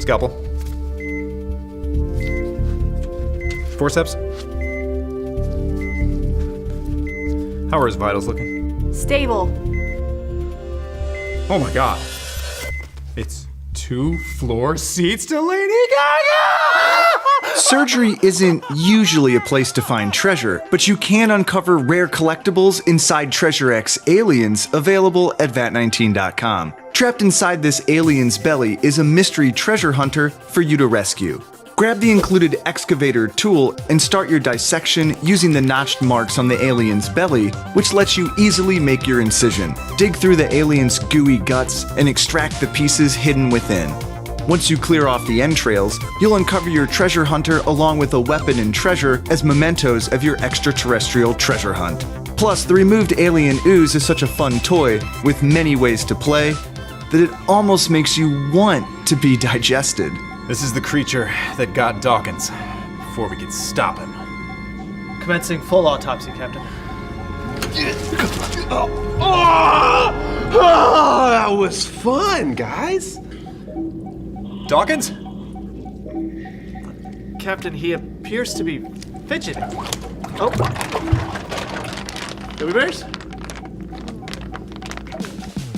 Scalpel. Forceps. How are his vitals looking? Stable. Oh my god. It's 2 floor seats to Lady Gaga! Surgery isn't usually a place to find treasure, but you can uncover rare collectibles inside Treasure X Aliens, available at vat19.com. Trapped inside this alien's belly is a mystery treasure hunter for you to rescue. Grab the included excavator tool and start your dissection using the notched marks on the alien's belly, which lets you easily make your incision. Dig through the alien's gooey guts and extract the pieces hidden within. Once you clear off the entrails, you'll uncover your treasure hunter along with a weapon and treasure as mementos of your extraterrestrial treasure hunt. Plus, the removed alien ooze is such a fun toy with many ways to play that it almost makes you want to be digested. This is the creature that got Dawkins before we could stop him. Commencing full autopsy, Captain. Oh, that was fun, guys. Dawkins? Captain, he appears to be fidgeting. Oh. Gummy bears?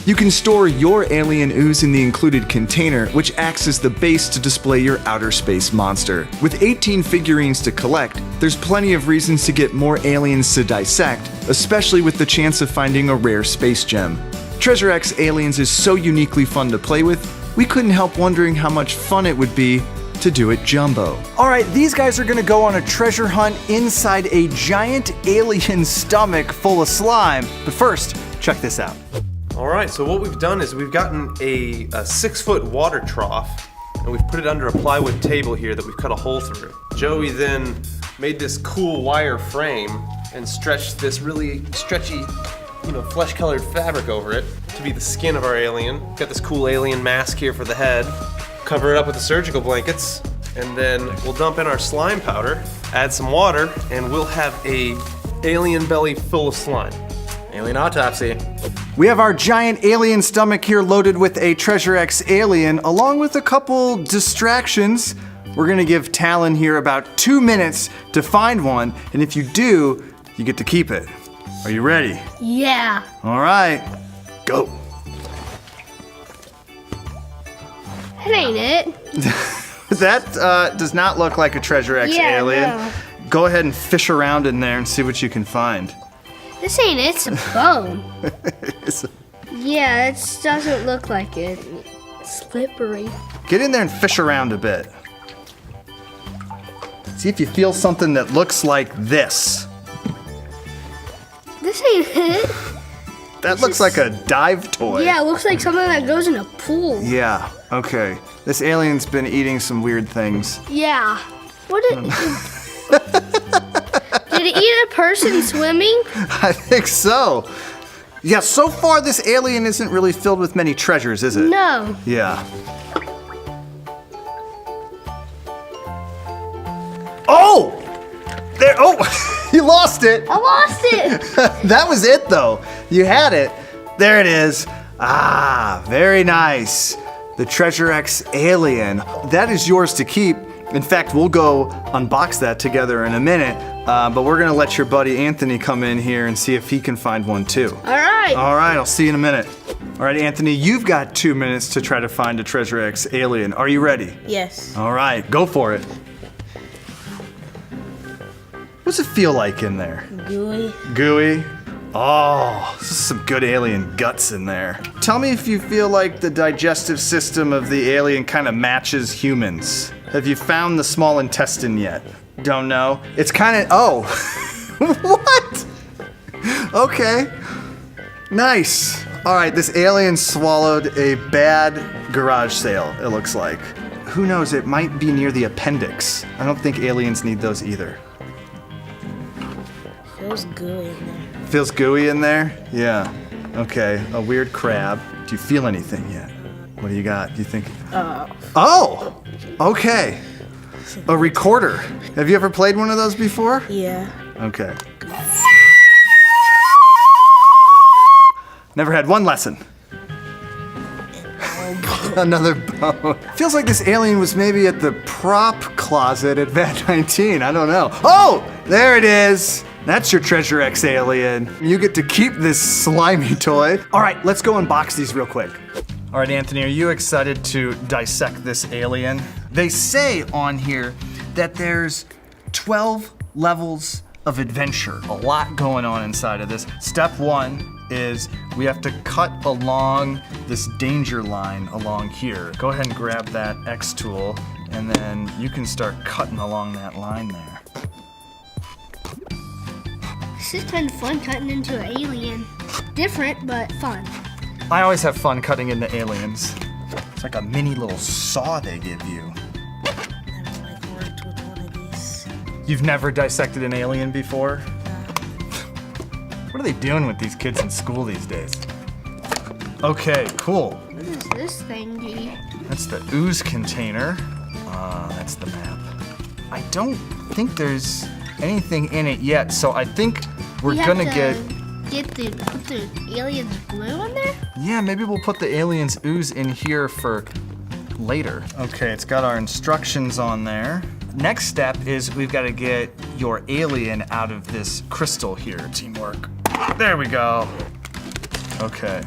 You can store your alien ooze in the included container, which acts as the base to display your outer space monster. With 18 figurines to collect, there's plenty of reasons to get more aliens to dissect, especially with the chance of finding a rare space gem. Treasure X Aliens is so uniquely fun to play with, we couldn't help wondering how much fun it would be to do it jumbo. All right, these guys are gonna go on a treasure hunt inside a giant alien stomach full of slime. But first, check this out. All right, so what we've done is we've gotten a 6-foot water trough, and we've put it under a plywood table here that we've cut a hole through. Joey then made this cool wire frame and stretched this really stretchy, flesh-colored fabric over it to be the skin of our alien. Got this cool alien mask here for the head. Cover it up with the surgical blankets, and then we'll dump in our slime powder, add some water, and we'll have a alien belly full of slime. Alien autopsy. We have our giant alien stomach here loaded with a Treasure X alien, along with a couple distractions. We're gonna give Talon here about 2 minutes to find one, and if you do, you get to keep it. Are you ready? Yeah. All right, go. That ain't it. That does not look like a Treasure X alien. No. Go ahead and fish around in there and see what you can find. This ain't it. It's a bone. It's Yeah, it doesn't look like it. It's slippery. Get in there and fish around a bit. See if you feel something that looks like this. This ain't it. That looks like a dive toy. Yeah, it looks like something that goes in a pool. Yeah, okay. This alien's been eating some weird things. Yeah. What did Did it eat a person swimming? I think so. Yeah, so far this alien isn't really filled with many treasures, is it? No. Yeah. Oh! There, oh! You lost it! I lost it. That was it, though. You had it. There it is. Ah, very nice. The Treasure X alien. That is yours to keep. In fact, we'll go unbox that together in a minute, but we're gonna let your buddy Anthony come in here and see if he can find one too. All right. All right, I'll see you in a minute. All right, Anthony, you've got 2 minutes to try to find a Treasure X alien. Are you ready? Yes. All right, go for it. What's it feel like in there? Gooey. Gooey? Oh, this is some good alien guts in there. Tell me if you feel like the digestive system of the alien kind of matches humans. Have you found the small intestine yet? Don't know. It's kind of, oh. What? Okay. Nice. All right, this alien swallowed a bad garage sale, it looks like. Who knows, it might be near the appendix. I don't think aliens need those either. Feels gooey in there. Feels gooey in there? Yeah. Okay, a weird crab. Do you feel anything yet? What do you got? Do you think? Oh! Okay. A recorder. Have you ever played one of those before? Yeah. Okay. Never had one lesson. Another bone. Feels like this alien was maybe at the prop closet at Vat 19. I don't know. Oh, there it is. That's your Treasure X alien. You get to keep this slimy toy. All right, let's go unbox these real quick. All right, Anthony, are you excited to dissect this alien? They say on here that there's 12 levels of adventure. A lot going on inside of this. Step 1 is we have to cut along this danger line along here. Go ahead and grab that X tool, and then you can start cutting along that line there. This is kind of fun cutting into an alien. Different, but fun. I always have fun cutting into aliens. It's like a mini little saw they give you. Never like worked with one of these. You've never dissected an alien before? What are they doing with these kids in school these days? Okay, cool. What is this thing, G? That's the ooze container. That's the map. I don't think there's anything in it yet, so I think we're gonna put the alien's glue on there? Yeah, maybe we'll put the alien's ooze in here for later. Okay, it's got our instructions on there. Next step is we've got to get your alien out of this crystal here. Teamwork. There we go. Okay.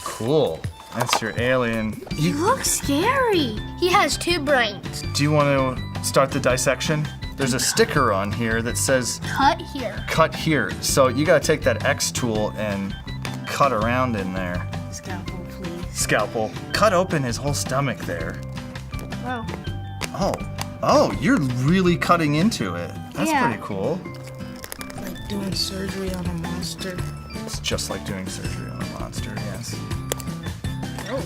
Cool. That's your alien. He looks scary. He has 2 brains. Do you want to start the dissection? There's a sticker on here that says Cut here. cut here. So you got to take that X tool and cut around in there. Scalpel, please. Scalpel. Cut open his whole stomach there. Wow. Oh, you're really cutting into it. That's Yeah. pretty cool. Like doing surgery on a monster. It's just like doing surgery on a monster, yes. Oh.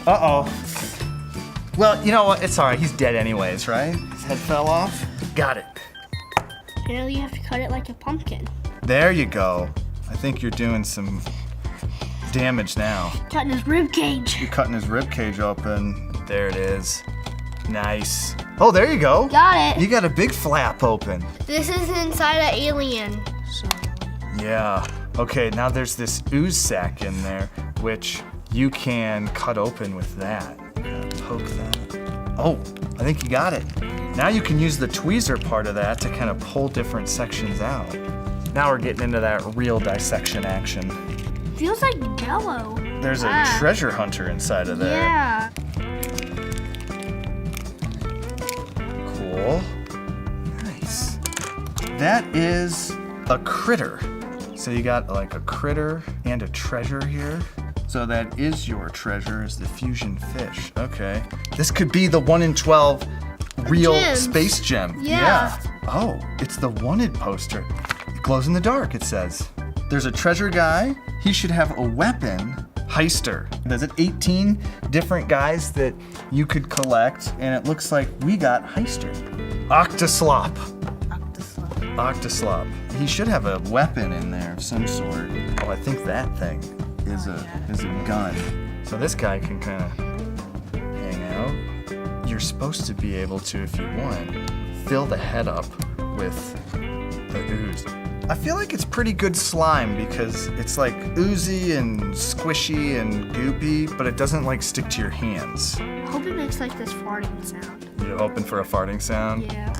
Uh-oh. Well, you know what? It's all right. He's dead anyways, right? His head fell off. Got it. Now you have to cut it like a pumpkin. There you go. I think you're doing some damage now. Cutting his rib cage. You're cutting his rib cage open. There it is. Nice. Oh, there you go. Got it. You got a big flap open. This is inside an alien. So, Yeah. Okay, now there's this ooze sac in there, which you can cut open with that. Poke that. Oh, I think you got it. Now you can use the tweezer part of that to kind of pull different sections out. Now we're getting into that real dissection action. Feels like Jello. There's a treasure hunter inside of there. Yeah. Cool. Nice. That is a critter. So you got like a critter and a treasure here. So that is your treasure, is the fusion fish. Okay. This could be the 1 in 12 real Gems. space gem. Yeah. Oh, it's the wanted poster. It glows in the dark, it says. There's a treasure guy. He should have a weapon. Heister. There's 18 different guys that you could collect, and it looks like we got Heister. Octoslop. Octoslop. He should have a weapon in there of some sort. Oh, I think that thing is a gun. So this guy can kind of hang out. You're supposed to be able to, if you want, fill the head up with the ooze. I feel like it's pretty good slime because it's like oozy and squishy and goopy, but it doesn't like stick to your hands. I hope it makes like this farting sound. You hoping for a farting sound? Yeah.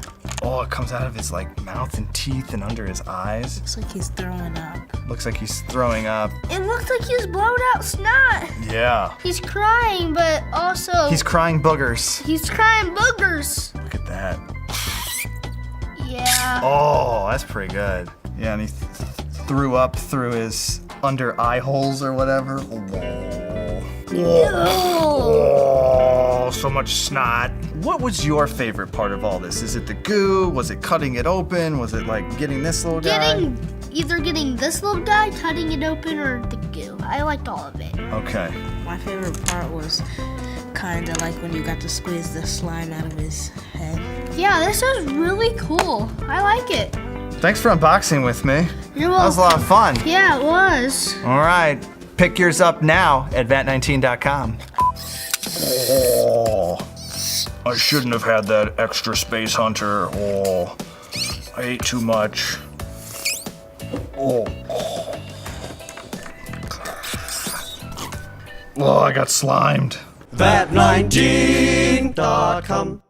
Oh, it comes out of his like mouth and teeth and under his eyes. looks like he's throwing up. Looks like he's throwing up. It looks like he's blown out snot. Yeah. He's crying, but also He's crying boogers. he's crying boogers. Look at that. Yeah. Oh, that's pretty good. Yeah, and he threw up through his under eye holes or whatever. Oh, so much snot. What was your favorite part of all this? Is it the goo? Was it cutting it open? Was it like getting this little guy? Either getting this little guy, cutting it open, or the goo. I liked all of it. Okay. My favorite part was kind of like when you got to squeeze the slime out of his head. Yeah, this is really cool. I like it. Thanks for unboxing with me. You're That was a lot of fun. Yeah, it was. All right. Pick yours up now at vat19.com. Oh, I shouldn't have had that extra space hunter. Oh, I ate too much. Oh. Oh, I got slimed. Vat19.com.